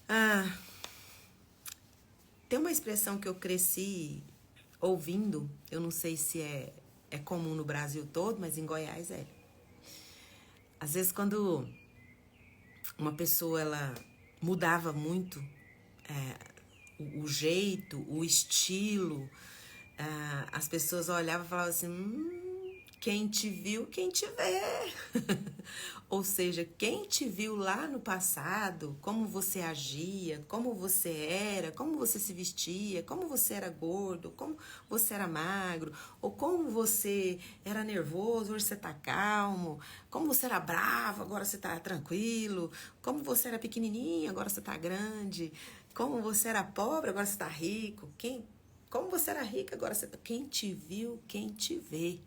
Ah, tem uma expressão que eu cresci ouvindo, eu não sei se é comum no Brasil todo, mas em Goiás é. Às vezes quando uma pessoa ela mudava muito o jeito, o estilo, as pessoas olhavam e falavam assim, quem te viu, quem te vê. Ou seja, quem te viu lá no passado, como você agia, como você era, como você se vestia, como você era gordo, como você era magro, ou como você era nervoso, hoje você tá calmo, como você era bravo, agora você tá tranquilo, como você era pequenininho, agora você tá grande, como você era pobre, agora você tá rico, como você era rica, agora você tá... Quem te viu, quem te vê,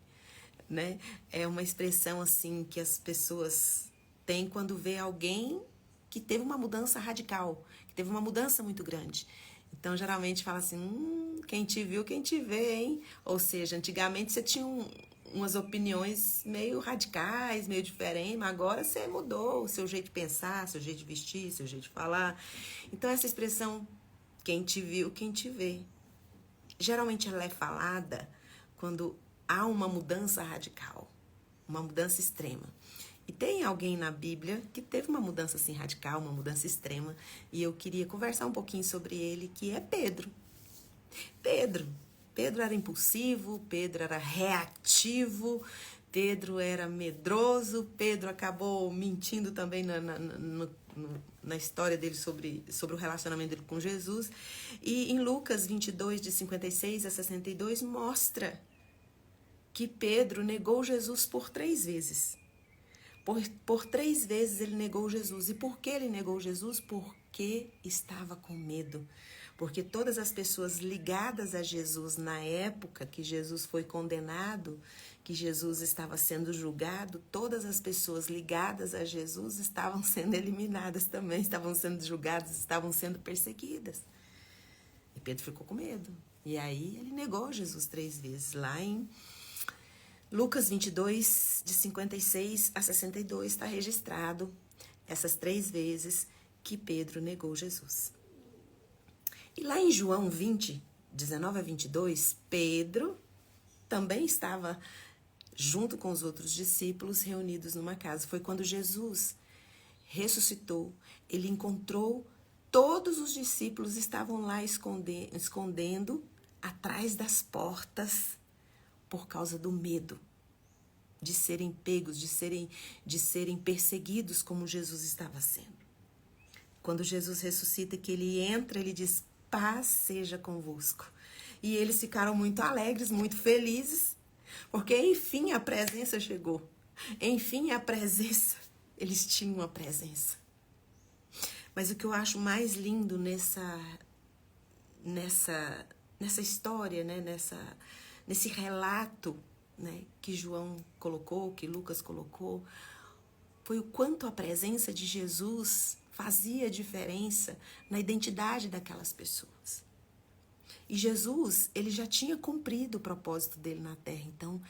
né? É uma expressão assim que as pessoas têm quando vê alguém que teve uma mudança radical, que teve uma mudança muito grande. Então, geralmente fala assim, quem te viu, quem te vê, hein? Ou seja, antigamente você tinha umas opiniões meio radicais, meio diferentes, mas agora você mudou o seu jeito de pensar, seu jeito de vestir, seu jeito de falar. Então, essa expressão, quem te viu, quem te vê, geralmente ela é falada quando há uma mudança radical, uma mudança extrema. E tem alguém na Bíblia que teve uma mudança assim radical, uma mudança extrema, e eu queria conversar um pouquinho sobre ele, que é Pedro. Pedro. Pedro era impulsivo, Pedro era reativo, Pedro era medroso, Pedro acabou mentindo também na história dele sobre o relacionamento dele com Jesus. E em Lucas 22, de 56 a 62, mostra que Pedro negou Jesus por 3 vezes. Por 3 vezes ele negou Jesus. E por que ele negou Jesus? Porque estava com medo. Porque todas as pessoas ligadas a Jesus na época que Jesus foi condenado, que Jesus estava sendo julgado, todas as pessoas ligadas a Jesus estavam sendo eliminadas também, estavam sendo julgadas, estavam sendo perseguidas. E Pedro ficou com medo. E aí ele negou Jesus 3 vezes, lá em Lucas 22, de 56 a 62, está registrado essas 3 vezes que Pedro negou Jesus. E lá em João 20, 19 a 22, Pedro também estava junto com os outros discípulos reunidos numa casa. Foi quando Jesus ressuscitou, ele encontrou todos os discípulos estavam lá escondendo atrás das portas por causa do medo de serem pegos, de serem perseguidos como Jesus estava sendo. Quando Jesus ressuscita, que ele entra, ele diz, paz seja convosco. E eles ficaram muito alegres, muito felizes, porque enfim a presença chegou. Enfim a presença, eles tinham a presença. Mas o que eu acho mais lindo nessa história, né, nesse relato, né, que João colocou, que Lucas colocou, foi o quanto a presença de Jesus fazia diferença na identidade daquelas pessoas. E Jesus, ele já tinha cumprido o propósito dele na terra. Então,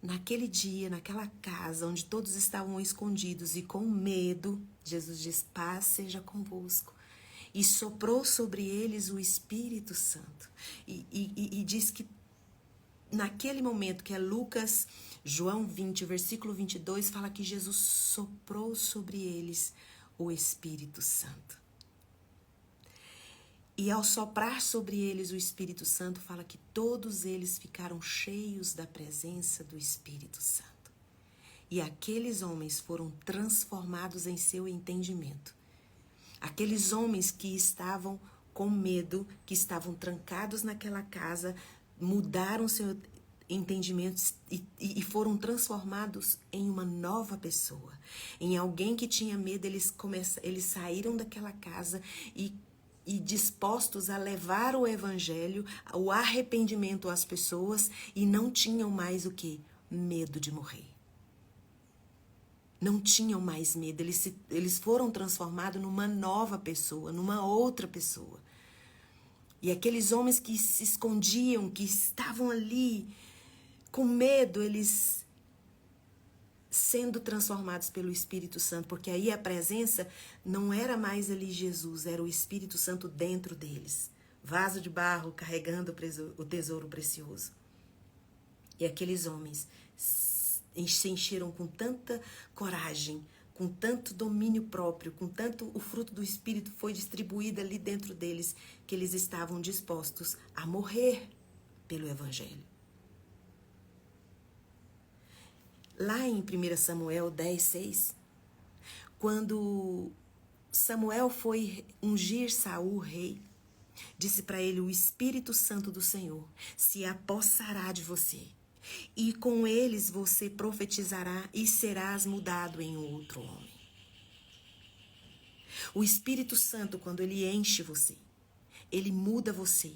naquele dia, naquela casa onde todos estavam escondidos e com medo, Jesus diz, paz seja convosco. E soprou sobre eles o Espírito Santo. E diz que naquele momento, que é João 20, versículo 22, fala que Jesus soprou sobre eles o Espírito Santo. E ao soprar sobre eles o Espírito Santo, fala que todos eles ficaram cheios da presença do Espírito Santo. E aqueles homens foram transformados em seu entendimento. Aqueles homens que estavam com medo, que estavam trancados naquela casa, mudaram seu entendimento e foram transformados em uma nova pessoa. Em alguém que tinha medo, eles saíram daquela casa e dispostos a levar o evangelho, o arrependimento às pessoas, e não tinham mais o quê? Medo de morrer. Não tinham mais medo, eles foram transformados numa nova pessoa, numa outra pessoa. E aqueles homens que se escondiam, que estavam ali com medo, eles sendo transformados pelo Espírito Santo, porque aí a presença não era mais ali Jesus, era o Espírito Santo dentro deles. Vaso de barro carregando o tesouro precioso. E aqueles homens se encheram com tanta coragem, com tanto domínio próprio, com tanto o fruto do Espírito foi distribuído ali dentro deles, que eles estavam dispostos a morrer pelo Evangelho. Lá em 1 Samuel 10:6, quando Samuel foi ungir Saul rei, disse para ele: o Espírito Santo do Senhor se apossará de você, e com eles você profetizará e serás mudado em outro homem. O Espírito Santo, quando ele enche você, ele muda você,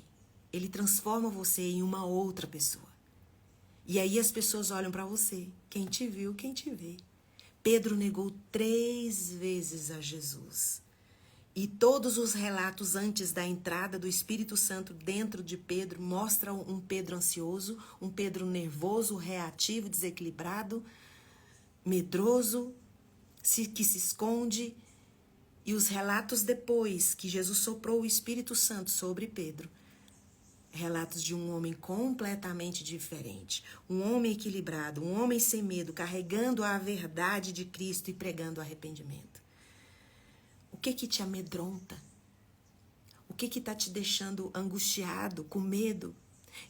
ele transforma você em uma outra pessoa. E aí as pessoas olham para você. Quem te viu, quem te vê. Pedro negou 3 vezes a Jesus. E todos os relatos antes da entrada do Espírito Santo dentro de Pedro mostram um Pedro ansioso, um Pedro nervoso, reativo, desequilibrado, medroso, que se esconde. E os relatos depois que Jesus soprou o Espírito Santo sobre Pedro, relatos de um homem completamente diferente, um homem equilibrado, um homem sem medo, carregando a verdade de Cristo e pregando arrependimento. O que te amedronta? O que está te deixando angustiado, com medo?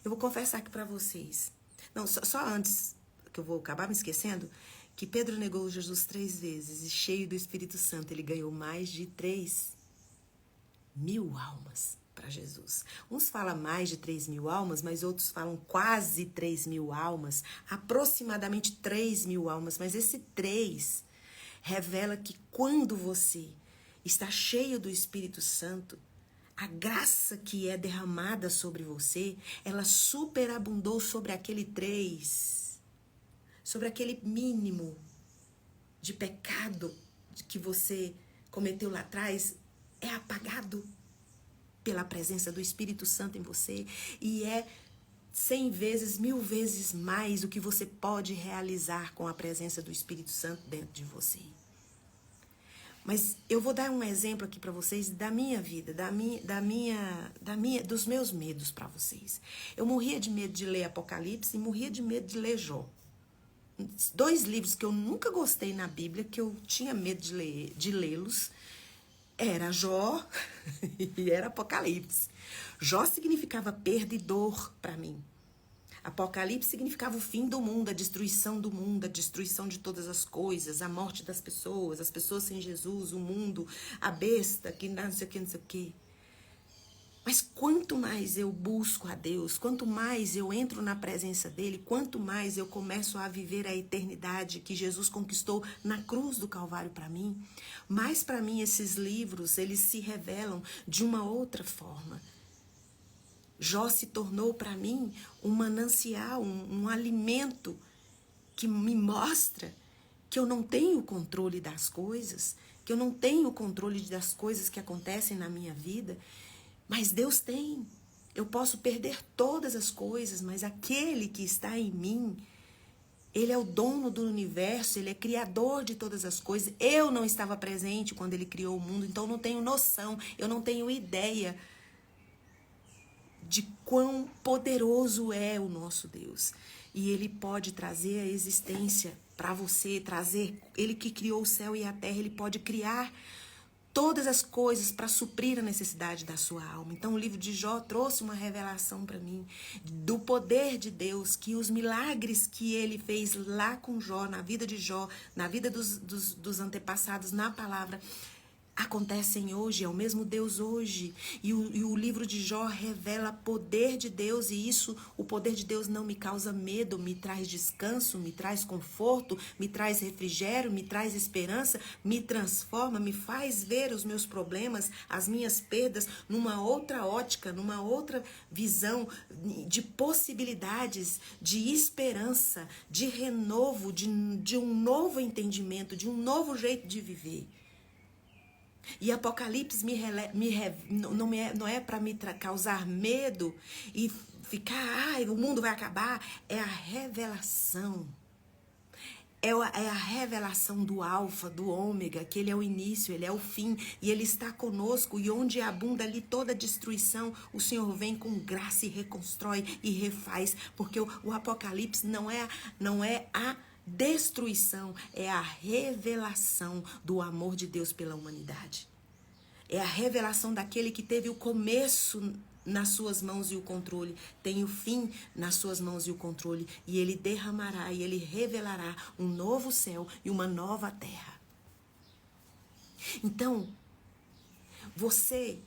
Eu vou confessar aqui para vocês. Não, só antes, que eu vou acabar me esquecendo, que Pedro negou Jesus 3 vezes e cheio do Espírito Santo, ele ganhou mais de 3.000 almas para Jesus. Uns falam mais de 3.000 almas, mas outros falam quase 3.000 almas, aproximadamente 3.000 almas, mas esse 3 revela que quando você está cheio do Espírito Santo, a graça que é derramada sobre você, ela superabundou sobre aquele 3, sobre aquele mínimo de pecado que você cometeu lá atrás, é apagado pela presença do Espírito Santo em você e é 100 vezes, 1000 vezes mais o que você pode realizar com a presença do Espírito Santo dentro de você. Mas eu vou dar um exemplo aqui para vocês da minha vida, dos meus medos para vocês. Eu morria de medo de ler Apocalipse e morria de medo de ler Jó. 2 livros que eu nunca gostei na Bíblia, que eu tinha medo de lê-los, era Jó e era Apocalipse. Jó significava perda e dor para mim. Apocalipse significava o fim do mundo, a destruição do mundo, a destruição de todas as coisas, a morte das pessoas, as pessoas sem Jesus, o mundo, a besta, que não sei o que, não sei o que. Mas quanto mais eu busco a Deus, quanto mais eu entro na presença dele, quanto mais eu começo a viver a eternidade que Jesus conquistou na cruz do Calvário para mim, mais para mim esses livros, eles se revelam de uma outra forma. Jó se tornou para mim um manancial, um alimento que me mostra que eu não tenho controle das coisas, que eu não tenho controle das coisas que acontecem na minha vida, mas Deus tem. Eu posso perder todas as coisas, mas aquele que está em mim, ele é o dono do universo, ele é criador de todas as coisas. Eu não estava presente quando ele criou o mundo, então eu não tenho noção, eu não tenho ideia de quão poderoso é o nosso Deus. E ele pode trazer a existência para você, ele que criou o céu e a terra, ele pode criar todas as coisas para suprir a necessidade da sua alma. Então o livro de Jó trouxe uma revelação para mim do poder de Deus, que os milagres que ele fez lá com Jó, na vida de Jó, na vida dos antepassados, na palavra, acontecem hoje, é o mesmo Deus hoje. E o livro de Jó revela poder de Deus, e isso, o poder de Deus não me causa medo, me traz descanso, me traz conforto, me traz refrigério, me traz esperança, me transforma, me faz ver os meus problemas, as minhas perdas, numa outra ótica, numa outra visão de possibilidades, de esperança, de renovo, de um novo entendimento, de um novo jeito de viver. E Apocalipse não é para me causar medo e ficar, o mundo vai acabar. É a revelação. É a revelação do alfa, do ômega, que ele é o início, ele é o fim, e ele está conosco, e onde abunda ali toda destruição, o Senhor vem com graça e reconstrói e refaz, porque o Apocalipse não é a destruição, é a revelação do amor de Deus pela humanidade. É a revelação daquele que teve o começo nas suas mãos e o controle, tem o fim nas suas mãos e o controle, e ele derramará e ele revelará um novo céu e uma nova terra. Então, você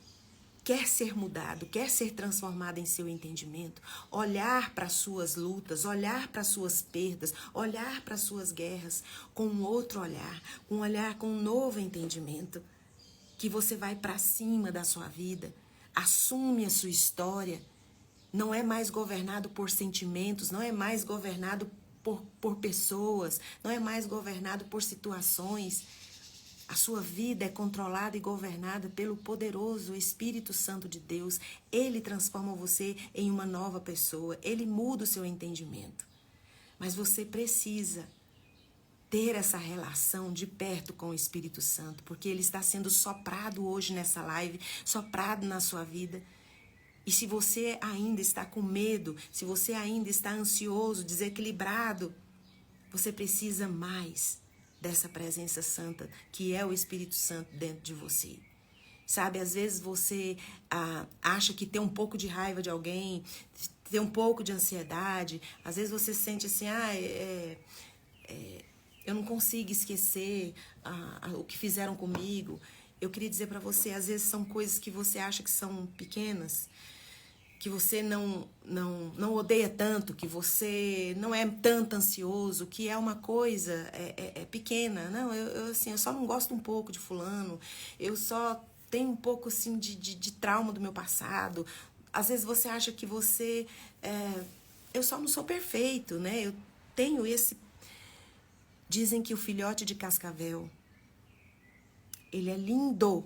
quer ser mudado, quer ser transformado em seu entendimento, olhar para as suas lutas, olhar para as suas perdas, olhar para as suas guerras com um outro olhar, com um novo entendimento, que você vai para cima da sua vida, assume a sua história, não é mais governado por sentimentos, não é mais governado por pessoas, não é mais governado por situações. A sua vida é controlada e governada pelo poderoso Espírito Santo de Deus. Ele transforma você em uma nova pessoa, ele muda o seu entendimento. Mas você precisa ter essa relação de perto com o Espírito Santo, porque ele está sendo soprado hoje nessa live, soprado na sua vida. E se você ainda está com medo, se você ainda está ansioso, desequilibrado, você precisa mais dessa presença santa, que é o Espírito Santo dentro de você. Sabe, às vezes você acha que tem um pouco de raiva de alguém, tem um pouco de ansiedade, às vezes você sente assim, eu não consigo esquecer o que fizeram comigo. Eu queria dizer para você, às vezes são coisas que você acha que são pequenas, que você não odeia tanto, que você não é tanto ansioso, que é uma coisa pequena. Não, eu só não gosto um pouco de fulano, eu só tenho um pouco assim de trauma do meu passado. Às vezes você acha que você... eu só não sou perfeito, né? Eu tenho esse... Dizem que o filhote de cascavel, ele é lindo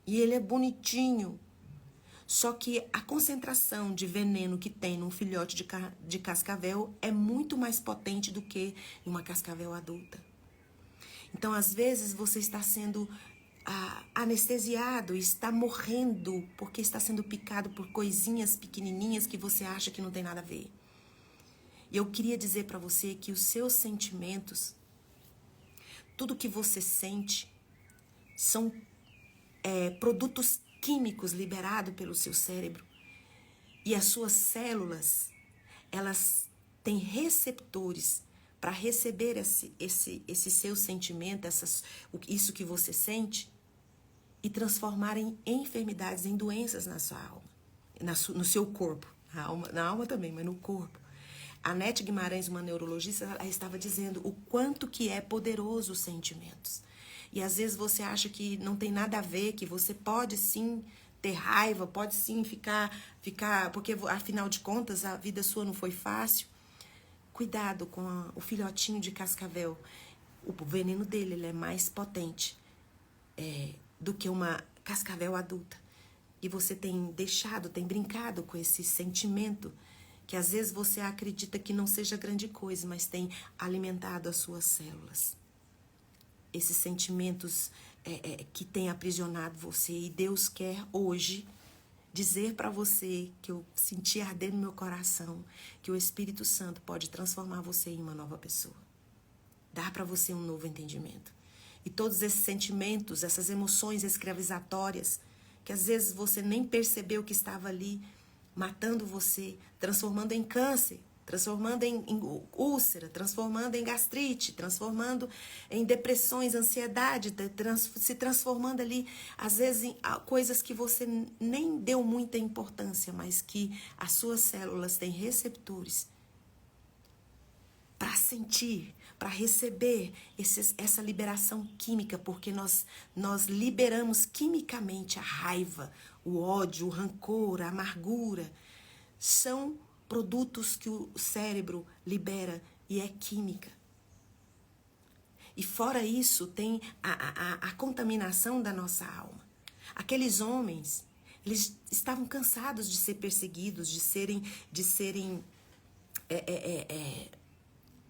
e ele é bonitinho. Só que a concentração de veneno que tem num filhote de cascavel é muito mais potente do que em uma cascavel adulta. Então, às vezes, você está sendo anestesiado, está morrendo porque está sendo picado por coisinhas pequenininhas que você acha que não tem nada a ver. E eu queria dizer para você que os seus sentimentos, tudo que você sente, são produtos químicos liberados pelo seu cérebro. E as suas células, elas têm receptores para receber esse seu sentimento, isso que você sente, e transformarem em enfermidades, em doenças na sua alma, no seu corpo. Na alma também, mas no corpo. A Nete Guimarães, uma neurologista, ela estava dizendo o quanto que é poderoso os sentimentos. E às vezes você acha que não tem nada a ver, que você pode sim ter raiva, pode sim ficar, porque afinal de contas a vida sua não foi fácil. Cuidado com o filhotinho de cascavel. O veneno dele ele é mais potente do que uma cascavel adulta. E você tem brincado com esse sentimento, que às vezes você acredita que não seja grande coisa, mas tem alimentado as suas células. Esses sentimentos que têm aprisionado você. E Deus quer hoje dizer para você, que eu senti arder no meu coração, que o Espírito Santo pode transformar você em uma nova pessoa. Dar para você um novo entendimento. E todos esses sentimentos, essas emoções escravizatórias, que às vezes você nem percebeu que estava ali, matando você, transformando em câncer, transformando em úlcera, transformando em gastrite, transformando em depressões, ansiedade, se transformando ali, às vezes, em coisas que você nem deu muita importância, mas que as suas células têm receptores para sentir, para receber essa liberação química, porque nós liberamos quimicamente a raiva, o ódio, o rancor, a amargura. São produtos que o cérebro libera e é química. E fora isso, tem a contaminação da nossa alma. Aqueles homens, eles estavam cansados de ser perseguidos, de serem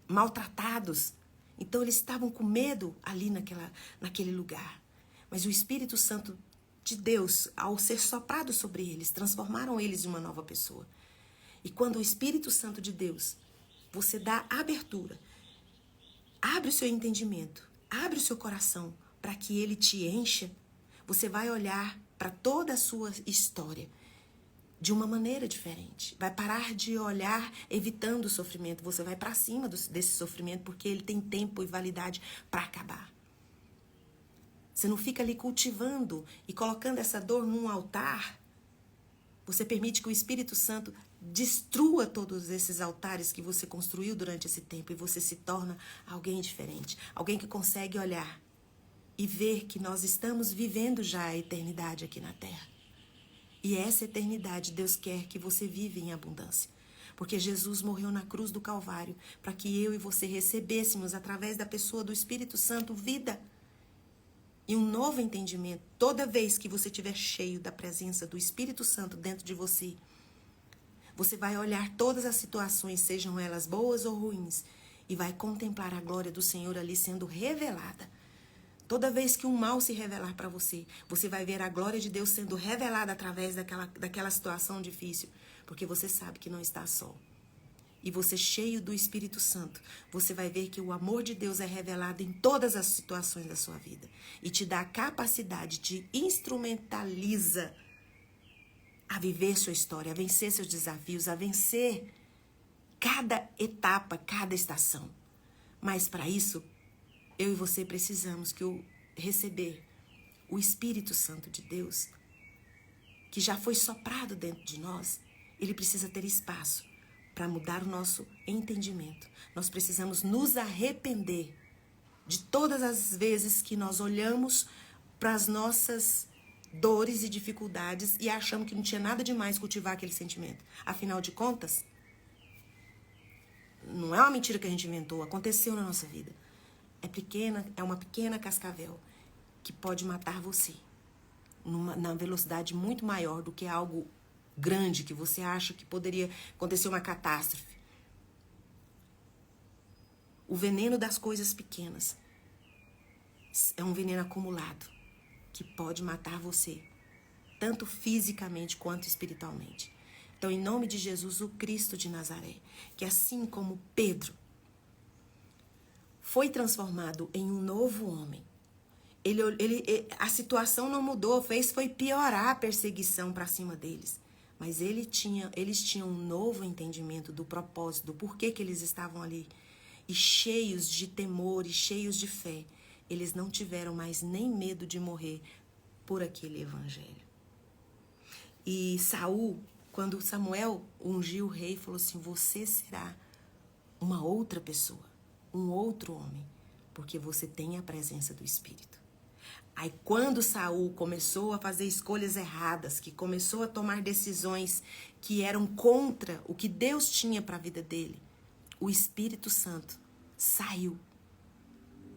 maltratados. Então eles estavam com medo ali naquele lugar. Mas o Espírito Santo de Deus, ao ser soprado sobre eles, transformaram eles em uma nova pessoa. E quando o Espírito Santo de Deus, você dá abertura, abre o seu entendimento, abre o seu coração para que ele te encha, você vai olhar para toda a sua história de uma maneira diferente. Vai parar de olhar evitando o sofrimento. Você vai para cima desse sofrimento porque ele tem tempo e validade para acabar. Você não fica ali cultivando e colocando essa dor num altar. Você permite que o Espírito Santo destrua todos esses altares que você construiu durante esse tempo e você se torna alguém diferente. Alguém que consegue olhar e ver que nós estamos vivendo já a eternidade aqui na Terra. E essa eternidade Deus quer que você viva em abundância. Porque Jesus morreu na cruz do Calvário para que eu e você recebêssemos, através da pessoa do Espírito Santo, vida e um novo entendimento. Toda vez que você estiver cheio da presença do Espírito Santo dentro de você, você vai olhar todas as situações, sejam elas boas ou ruins, e vai contemplar a glória do Senhor ali sendo revelada. Toda vez que um mal se revelar para você, você vai ver a glória de Deus sendo revelada através daquela situação difícil, porque você sabe que não está só. E você, cheio do Espírito Santo, você vai ver que o amor de Deus é revelado em todas as situações da sua vida e te dá a capacidade de instrumentaliza a viver sua história, a vencer seus desafios, a vencer cada etapa, cada estação. Mas para isso, eu e você precisamos receber o Espírito Santo de Deus, que já foi soprado dentro de nós. Ele precisa ter espaço para mudar o nosso entendimento. Nós precisamos nos arrepender de todas as vezes que nós olhamos para as nossas dores e dificuldades e achamos que não tinha nada demais cultivar aquele sentimento. Afinal de contas, não é uma mentira que a gente inventou, aconteceu na nossa vida. É uma pequena cascavel que pode matar você na velocidade muito maior do que algo grande que você acha que poderia acontecer uma catástrofe. O veneno das coisas pequenas é um veneno acumulado que pode matar você, tanto fisicamente quanto espiritualmente. Então, em nome de Jesus, o Cristo de Nazaré, que assim como Pedro foi transformado em um novo homem, a situação não mudou, foi piorar a perseguição para cima deles. Mas eles tinham um novo entendimento do propósito, do porquê que eles estavam ali. E cheios de temor e cheios de fé, eles não tiveram mais nem medo de morrer por aquele evangelho. E Saul, quando Samuel ungiu o rei, falou assim: você será uma outra pessoa, um outro homem, porque você tem a presença do Espírito. Aí quando Saul começou a fazer escolhas erradas, que começou a tomar decisões que eram contra o que Deus tinha para a vida dele, o Espírito Santo saiu.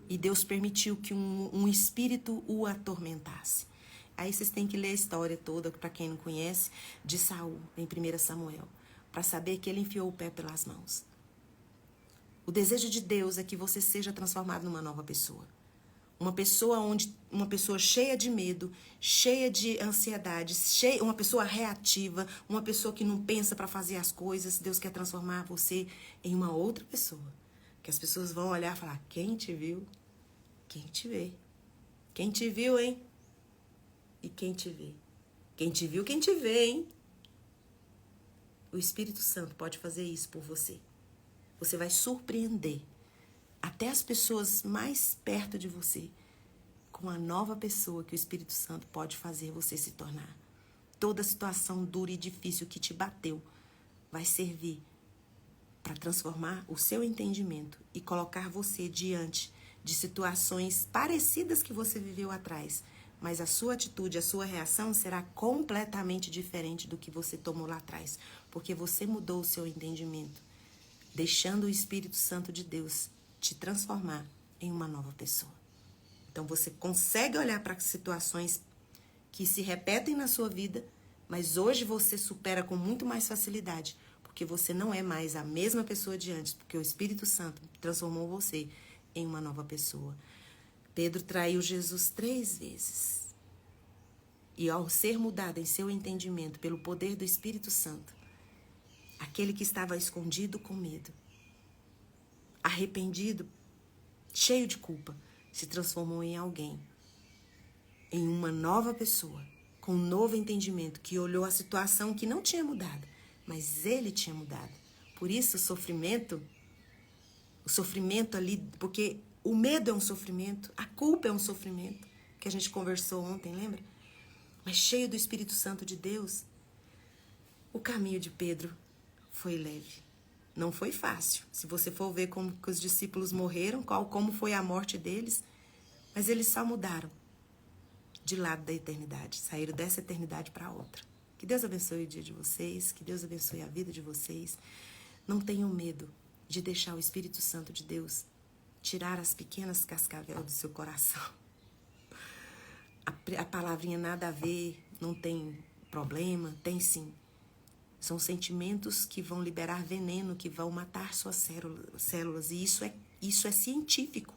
E Deus permitiu que um espírito o atormentasse. Aí vocês têm que ler a história toda, para quem não conhece, de Saul, em 1 Samuel, para saber que ele enfiou o pé pelas mãos. O desejo de Deus é que você seja transformado numa nova pessoa. Uma pessoa cheia de medo, cheia de ansiedade, uma pessoa reativa, uma pessoa que não pensa para fazer as coisas. Deus quer transformar você em uma outra pessoa. Que as pessoas vão olhar e falar: quem te viu? Quem te vê? Quem te viu, hein? E quem te vê? Quem te viu, quem te vê, hein? O Espírito Santo pode fazer isso por você. Você vai surpreender até as pessoas mais perto de você com a nova pessoa que o Espírito Santo pode fazer você se tornar. Toda situação dura e difícil que te bateu vai servir para transformar o seu entendimento e colocar você diante de situações parecidas que você viveu atrás, mas a sua atitude, a sua reação será completamente diferente do que você tomou lá atrás, porque você mudou o seu entendimento, deixando o Espírito Santo de Deus te transformar em uma nova pessoa. Então você consegue olhar para situações que se repetem na sua vida, mas hoje você supera com muito mais facilidade, porque você não é mais a mesma pessoa de antes, porque o Espírito Santo transformou você em uma nova pessoa. Pedro traiu Jesus 3 vezes. E ao ser mudado em seu entendimento pelo poder do Espírito Santo, aquele que estava escondido com medo, arrependido, cheio de culpa, se transformou em alguém, em uma nova pessoa, com um novo entendimento, que olhou a situação que não tinha mudado, mas ele tinha mudado. Por isso o sofrimento ali, porque o medo é um sofrimento, a culpa é um sofrimento, que a gente conversou ontem, lembra? Mas cheio do Espírito Santo de Deus, o caminho de Pedro foi leve. Não foi fácil. Se você for ver como que os discípulos morreram, como foi a morte deles, mas eles só mudaram de lado da eternidade, saíram dessa eternidade para outra. Que Deus abençoe o dia de vocês, que Deus abençoe a vida de vocês. Não tenham medo de deixar o Espírito Santo de Deus tirar as pequenas cascavéis do seu coração. A palavrinha nada a ver, não tem problema, tem sim. São sentimentos que vão liberar veneno, que vão matar suas células. E isso é científico.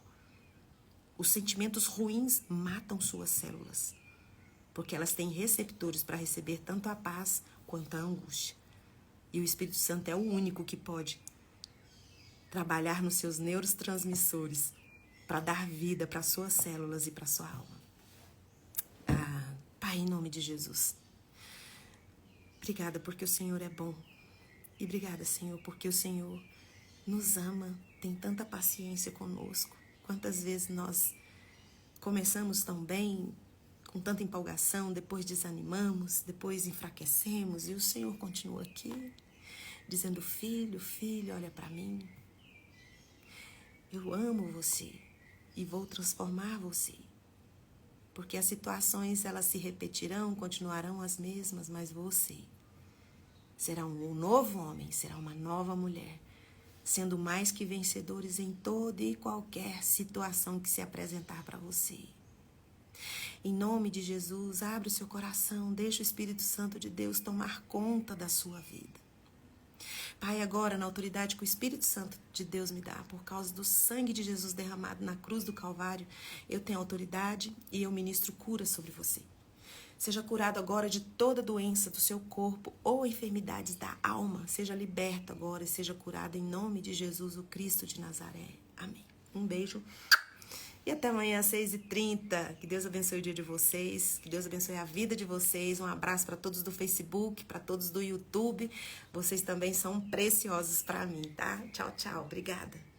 Os sentimentos ruins matam suas células, porque elas têm receptores para receber tanto a paz quanto a angústia. E o Espírito Santo é o único que pode trabalhar nos seus neurotransmissores para dar vida para suas células e para sua alma. Pai, em nome de Jesus, obrigada porque o Senhor é bom. E obrigada, Senhor, porque o Senhor nos ama, tem tanta paciência conosco. Quantas vezes nós começamos tão bem, com tanta empolgação, depois desanimamos, depois enfraquecemos, e o Senhor continua aqui, dizendo: filho, olha para mim. Eu amo você e vou transformar você. Porque as situações, elas se repetirão, continuarão as mesmas, mas você será um novo homem, será uma nova mulher, sendo mais que vencedores em toda e qualquer situação que se apresentar para você. Em nome de Jesus, abre o seu coração, deixa o Espírito Santo de Deus tomar conta da sua vida. Pai, agora, na autoridade que o Espírito Santo de Deus me dá, por causa do sangue de Jesus derramado na cruz do Calvário, eu tenho autoridade e eu ministro cura sobre você. Seja curado agora de toda doença do seu corpo ou enfermidades da alma. Seja liberto agora e seja curado em nome de Jesus, o Cristo de Nazaré. Amém. Um beijo. E até amanhã às 6h30. Que Deus abençoe o dia de vocês. Que Deus abençoe a vida de vocês. Um abraço para todos do Facebook, para todos do YouTube. Vocês também são preciosos para mim, tá? Tchau, tchau. Obrigada.